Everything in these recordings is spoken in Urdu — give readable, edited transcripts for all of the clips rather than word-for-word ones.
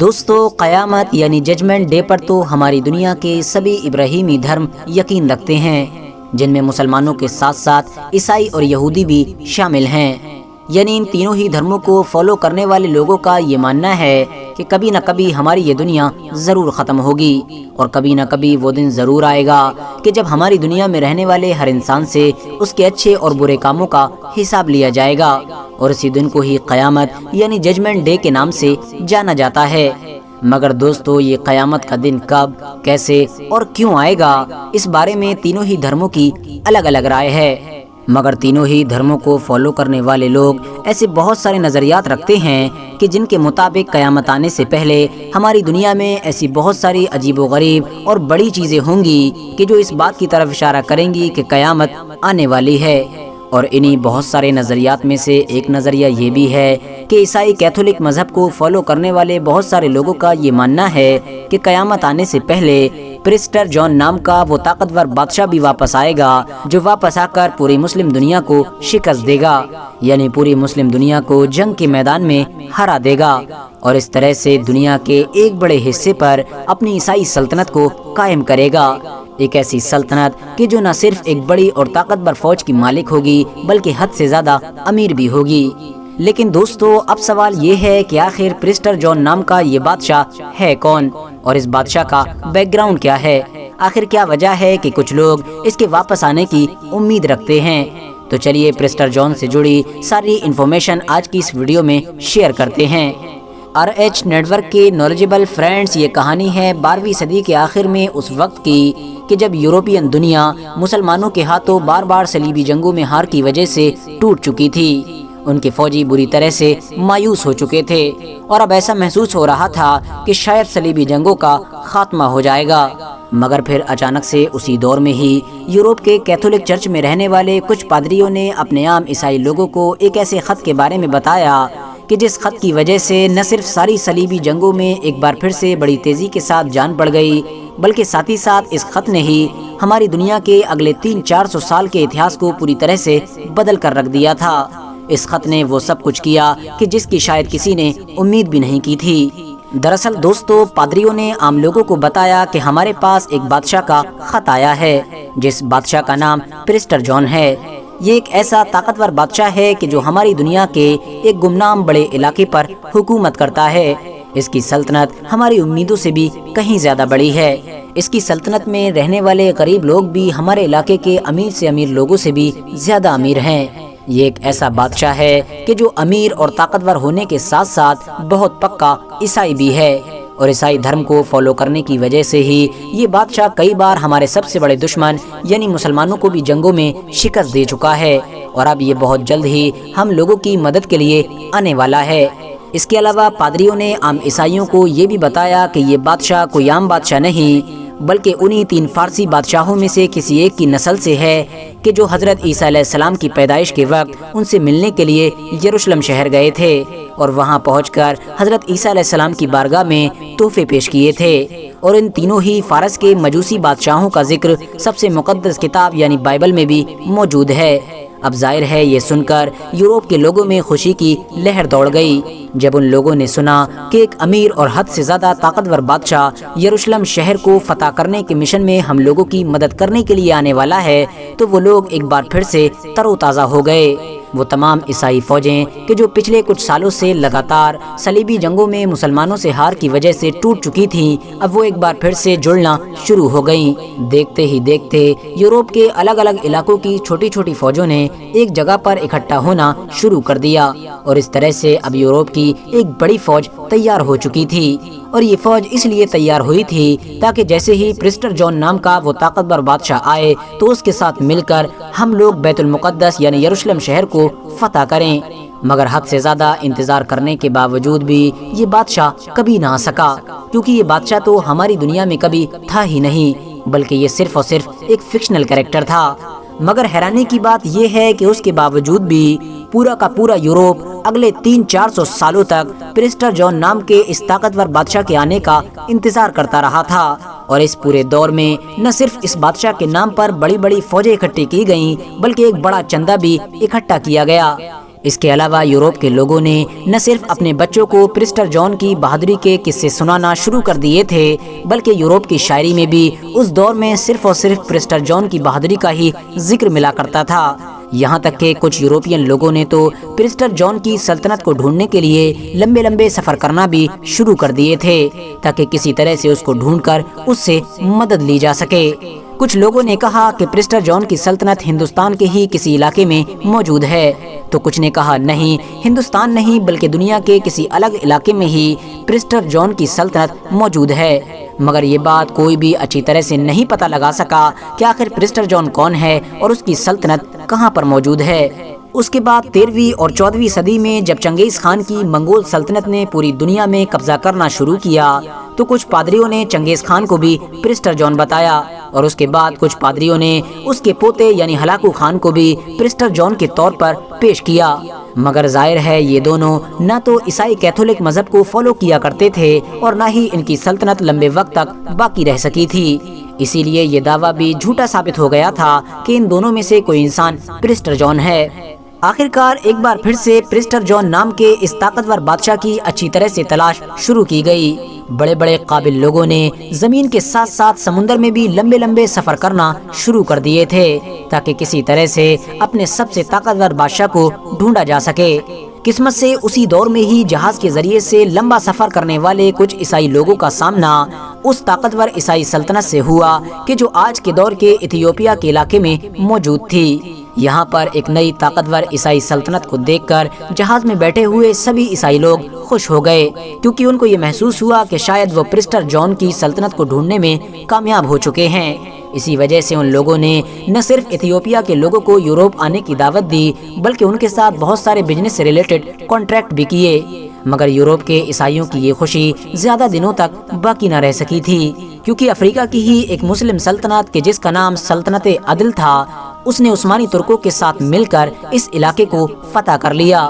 دوستو، قیامت یعنی ججمنٹ ڈے پر تو ہماری دنیا کے سبھی ابراہیمی دھرم یقین رکھتے ہیں، جن میں مسلمانوں کے ساتھ ساتھ عیسائی اور یہودی بھی شامل ہیں۔ یعنی ان تینوں ہی دھرموں کو فالو کرنے والے لوگوں کا یہ ماننا ہے کہ کبھی نہ کبھی ہماری یہ دنیا ضرور ختم ہوگی، اور کبھی نہ کبھی وہ دن ضرور آئے گا کہ جب ہماری دنیا میں رہنے والے ہر انسان سے اس کے اچھے اور برے کاموں کا حساب لیا جائے گا، اور اسی دن کو ہی قیامت یعنی ججمنٹ ڈے کے نام سے جانا جاتا ہے۔ مگر دوستو، یہ قیامت کا دن کب، کیسے اور کیوں آئے گا، اس بارے میں تینوں ہی دھرموں کی الگ الگ رائے ہے۔ مگر تینوں ہی دھرموں کو فالو کرنے والے لوگ ایسے بہت سارے نظریات رکھتے ہیں کہ جن کے مطابق قیامت آنے سے پہلے ہماری دنیا میں ایسی بہت ساری عجیب و غریب اور بڑی چیزیں ہوں گی کہ جو اس بات کی طرف اشارہ کریں گی کہ قیامت آنے والی ہے۔ اور انہی بہت سارے نظریات میں سے ایک نظریہ یہ بھی ہے کہ عیسائی کیتھولک مذہب کو فالو کرنے والے بہت سارے لوگوں کا یہ ماننا ہے کہ قیامت آنے سے پہلے پریسٹر جان نام کا وہ طاقتور بادشاہ بھی واپس آئے گا، جو واپس آ کر پوری مسلم دنیا کو شکست دے گا، یعنی پوری مسلم دنیا کو جنگ کے میدان میں ہرا دے گا، اور اس طرح سے دنیا کے ایک بڑے حصے پر اپنی عیسائی سلطنت کو قائم کرے گا۔ ایک ایسی سلطنت کہ جو نہ صرف ایک بڑی اور طاقتور فوج کی مالک ہوگی بلکہ حد سے زیادہ امیر بھی ہوگی۔ لیکن دوستو، اب سوال یہ ہے کہ آخر پریسٹر جان نام کا یہ بادشاہ ہے کون، اور اس بادشاہ کا بیک گراؤنڈ کیا ہے؟ آخر کیا وجہ ہے کہ کچھ لوگ اس کے واپس آنے کی امید رکھتے ہیں؟ تو چلیے پریسٹر جان سے جڑی ساری انفارمیشن آج کی اس ویڈیو میں شیئر کرتے ہیں۔ RH نیٹ ورک کے نالجبل فرینڈز، یہ کہانی ہے 12ویں صدی کے آخر میں اس وقت کی کہ جب یورپین دنیا مسلمانوں کے ہاتھوں بار بار صلیبی جنگوں میں ہار کی وجہ سے ٹوٹ چکی تھی۔ ان کے فوجی بری طرح سے مایوس ہو چکے تھے، اور اب ایسا محسوس ہو رہا تھا کہ شاید صلیبی جنگوں کا خاتمہ ہو جائے گا۔ مگر پھر اچانک سے اسی دور میں ہی یورپ کے کیتھولک چرچ میں رہنے والے کچھ پادریوں نے اپنے عام عیسائی لوگوں کو ایک ایسے خط کے بارے میں بتایا کہ جس خط کی وجہ سے نہ صرف ساری صلیبی جنگوں میں ایک بار پھر سے بڑی تیزی کے ساتھ جان بڑھ گئی، بلکہ ساتھ ہی ساتھ اس خط نے ہی ہماری دنیا کے اگلے 300-400 سال کے اتہاس کو پوری طرح سے بدل کر رکھ دیا تھا۔ اس خط نے وہ سب کچھ کیا کہ جس کی شاید کسی نے امید بھی نہیں کی تھی۔ دراصل دوستو، پادریوں نے عام لوگوں کو بتایا کہ ہمارے پاس ایک بادشاہ کا خط آیا ہے، جس بادشاہ کا نام پریسٹر جان ہے۔ یہ ایک ایسا طاقتور بادشاہ ہے کہ جو ہماری دنیا کے ایک گمنام بڑے علاقے پر حکومت کرتا ہے۔ اس کی سلطنت ہماری امیدوں سے بھی کہیں زیادہ بڑی ہے۔ اس کی سلطنت میں رہنے والے غریب لوگ بھی ہمارے علاقے کے امیر سے امیر لوگوں سے بھی زیادہ امیر ہیں۔ یہ ایک ایسا بادشاہ ہے کہ جو امیر اور طاقتور ہونے کے ساتھ ساتھ بہت پکا عیسائی بھی ہے، اور عیسائی دھرم کو فالو کرنے کی وجہ سے ہی یہ بادشاہ کئی بار ہمارے سب سے بڑے دشمن یعنی مسلمانوں کو بھی جنگوں میں شکست دے چکا ہے، اور اب یہ بہت جلد ہی ہم لوگوں کی مدد کے لیے آنے والا ہے۔ اس کے علاوہ پادریوں نے عام عیسائیوں کو یہ بھی بتایا کہ یہ بادشاہ کوئی عام بادشاہ نہیں، بلکہ انہی 3 فارسی بادشاہوں میں سے کسی ایک کی نسل سے ہے کہ جو حضرت عیسیٰ علیہ السلام کی پیدائش کے وقت ان سے ملنے کے لیے یروشلم شہر گئے تھے، اور وہاں پہنچ کر حضرت عیسیٰ علیہ السلام کی بارگاہ میں تحفے پیش کیے تھے۔ اور ان تینوں ہی فارس کے مجوسی بادشاہوں کا ذکر سب سے مقدس کتاب یعنی بائبل میں بھی موجود ہے۔ اب ظاہر ہے یہ سن کر یورپ کے لوگوں میں خوشی کی لہر دوڑ گئی۔ جب ان لوگوں نے سنا کہ ایک امیر اور حد سے زیادہ طاقتور بادشاہ یروشلم شہر کو فتح کرنے کے مشن میں ہم لوگوں کی مدد کرنے کے لیے آنے والا ہے، تو وہ لوگ ایک بار پھر سے تر و تازہ ہو گئے۔ وہ تمام عیسائی فوجیں کہ جو پچھلے کچھ سالوں سے لگاتار صلیبی جنگوں میں مسلمانوں سے ہار کی وجہ سے ٹوٹ چکی تھیں، اب وہ ایک بار پھر سے جڑنا شروع ہو گئیں۔ دیکھتے ہی دیکھتے یورپ کے الگ الگ علاقوں کی چھوٹی چھوٹی فوجوں نے ایک جگہ پر اکٹھا ہونا شروع کر دیا، اور اس طرح سے اب یورپ کی ایک بڑی فوج تیار ہو چکی تھی۔ اور یہ فوج اس لیے تیار ہوئی تھی تاکہ جیسے ہی پریسٹر جان نام کا وہ طاقتور بادشاہ آئے تو اس کے ساتھ مل کر ہم لوگ بیت المقدس یعنی یروشلم شہر کو فتح کریں۔ مگر حد سے زیادہ انتظار کرنے کے باوجود بھی یہ بادشاہ کبھی نہ آ سکا، کیونکہ یہ بادشاہ تو ہماری دنیا میں کبھی تھا ہی نہیں، بلکہ یہ صرف اور صرف ایک فکشنل کریکٹر تھا۔ مگر حیرانی کی بات یہ ہے کہ اس کے باوجود بھی پورا کا پورا یورپ اگلے 300-400 سالوں تک پریسٹر جان نام کے اس طاقتور بادشاہ کے آنے کا انتظار کرتا رہا تھا، اور اس پورے دور میں نہ صرف اس بادشاہ کے نام پر بڑی بڑی فوجیں اکٹھی کی گئیں، بلکہ ایک بڑا چندہ بھی اکٹھا کیا گیا۔ اس کے علاوہ یورپ کے لوگوں نے نہ صرف اپنے بچوں کو پرسٹر جان کی بہادری کے قصے سنانا شروع کر دیے تھے، بلکہ یورپ کی شاعری میں بھی اس دور میں صرف اور صرف پرسٹر جان کی بہادری کا ہی ذکر ملا کرتا تھا۔ یہاں تک کہ کچھ یورپین لوگوں نے تو پرسٹر جان کی سلطنت کو ڈھونڈنے کے لیے لمبے لمبے سفر کرنا بھی شروع کر دیے تھے تاکہ کسی طرح سے اس کو ڈھونڈ کر اس سے مدد لی جا سکے۔ کچھ لوگوں نے کہا کہ پرسٹر جان کی سلطنت ہندوستان کے ہی کسی علاقے میں موجود ہے، تو کچھ نے کہا نہیں، ہندوستان نہیں بلکہ دنیا کے کسی الگ علاقے میں ہی پرسٹر جان کی سلطنت موجود ہے۔ مگر یہ بات کوئی بھی اچھی طرح سے نہیں پتہ لگا سکا کہ آخر پرسٹر جان کون ہے اور اس کی سلطنت کہاں پر موجود ہے۔ اس کے بعد 13ویں اور 14ویں صدی میں جب چنگیز خان کی منگول سلطنت نے پوری دنیا میں قبضہ کرنا شروع کیا تو کچھ پادریوں نے چنگیز خان کو بھی پرسٹر جان بتایا، اور اس کے بعد کچھ پادریوں نے اس کے پوتے یعنی ہلاکو خان کو بھی پرسٹر جان کے طور پر پیش کیا۔ مگر ظاہر ہے یہ دونوں نہ تو عیسائی کیتھولک مذہب کو فالو کیا کرتے تھے اور نہ ہی ان کی سلطنت لمبے وقت تک باقی رہ سکی تھی، اسی لیے یہ دعویٰ بھی جھوٹا ثابت ہو گیا تھا کہ ان دونوں میں سے کوئی انسان پرسٹر جان ہے۔ آخرکار ایک بار پھر سے پرسٹر جان نام کے اس طاقتور بادشاہ کی اچھی طرح سے تلاش شروع کی گئی۔ بڑے بڑے قابل لوگوں نے زمین کے ساتھ ساتھ سمندر میں بھی لمبے لمبے سفر کرنا شروع کر دیے تھے تاکہ کسی طرح سے اپنے سب سے طاقتور بادشاہ کو ڈھونڈا جا سکے۔ قسمت سے اسی دور میں ہی جہاز کے ذریعے سے لمبا سفر کرنے والے کچھ عیسائی لوگوں کا سامنا اس طاقتور عیسائی سلطنت سے ہوا کہ جو آج کے دور کے ایتھیوپیا کے علاقے میں موجود تھی۔ یہاں پر ایک نئی طاقتور عیسائی سلطنت کو دیکھ کر جہاز میں بیٹھے ہوئے سبھی عیسائی لوگ خوش ہو گئے، کیونکہ ان کو یہ محسوس ہوا کہ شاید وہ پرسٹر جان کی سلطنت کو ڈھونڈنے میں کامیاب ہو چکے ہیں۔ اسی وجہ سے ان لوگوں نے نہ صرف ایتھیوپیا کے لوگوں کو یورپ آنے کی دعوت دی بلکہ ان کے ساتھ بہت سارے بزنس سے ریلیٹڈ کانٹریکٹ بھی کیے۔ مگر یورپ کے عیسائیوں کی یہ خوشی زیادہ دنوں تک باقی نہ رہ سکی تھی، کیونکہ افریقہ کی ہی ایک مسلم سلطنت کہ جس کا نام سلطنت عدل تھا، اس نے عثمانی ترکوں کے ساتھ مل کر اس علاقے کو فتح کر لیا۔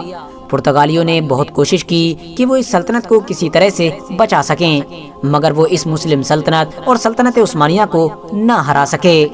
پرتگالیوں نے بہت کوشش کی کہ وہ اس سلطنت کو کسی طرح سے بچا سکیں، مگر وہ اس مسلم سلطنت اور سلطنت عثمانیہ کو نہ ہرا سکے۔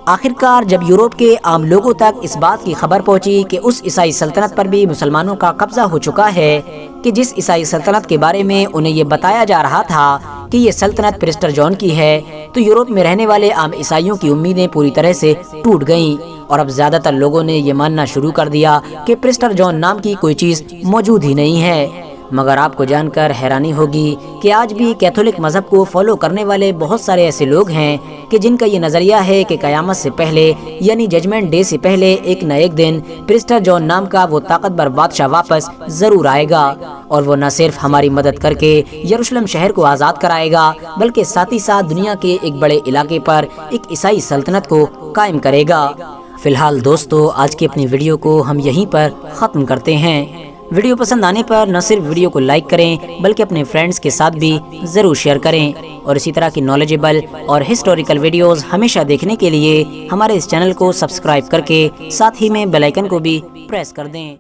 آخرکار جب یورپ کے عام لوگوں تک اس بات کی خبر پہنچی کہ اس عیسائی سلطنت پر بھی مسلمانوں کا قبضہ ہو چکا ہے کہ جس عیسائی سلطنت کے بارے میں انہیں یہ بتایا جا رہا تھا کہ یہ سلطنت پرسٹر جان کی ہے، تو یورپ میں رہنے والے عام عیسائیوں کی امیدیں پوری طرح سے ٹوٹ گئیں، اور اب زیادہ تر لوگوں نے یہ ماننا شروع کر دیا کہ پرسٹر جان نام کی کوئی چیز موجود ہی نہیں ہے۔ مگر آپ کو جان کر حیرانی ہوگی کہ آج بھی کیتھولک مذہب کو فالو کرنے والے بہت سارے ایسے لوگ ہیں کہ جن کا یہ نظریہ ہے کہ قیامت سے پہلے یعنی ججمنٹ ڈے سے پہلے ایک نہ ایک دن پرسٹر جان نام کا وہ طاقتور بادشاہ واپس ضرور آئے گا، اور وہ نہ صرف ہماری مدد کر کے یروشلم شہر کو آزاد کرائے گا بلکہ ساتھ ہی ساتھ دنیا کے ایک بڑے علاقے پر ایک عیسائی سلطنت کو قائم کرے گا۔ فی الحال دوستو، آج کی اپنی ویڈیو کو ہم یہیں پر ختم کرتے ہیں۔ ویڈیو پسند آنے پر نہ صرف ویڈیو کو لائک کریں بلکہ اپنے فرینڈز کے ساتھ بھی ضرور شیئر کریں، اور اسی طرح کی نالجبل اور ہسٹوریکل ویڈیوز ہمیشہ دیکھنے کے لیے ہمارے اس چینل کو سبسکرائب کر کے ساتھ ہی میں بیل آئیکن کو بھی پریس کر دیں۔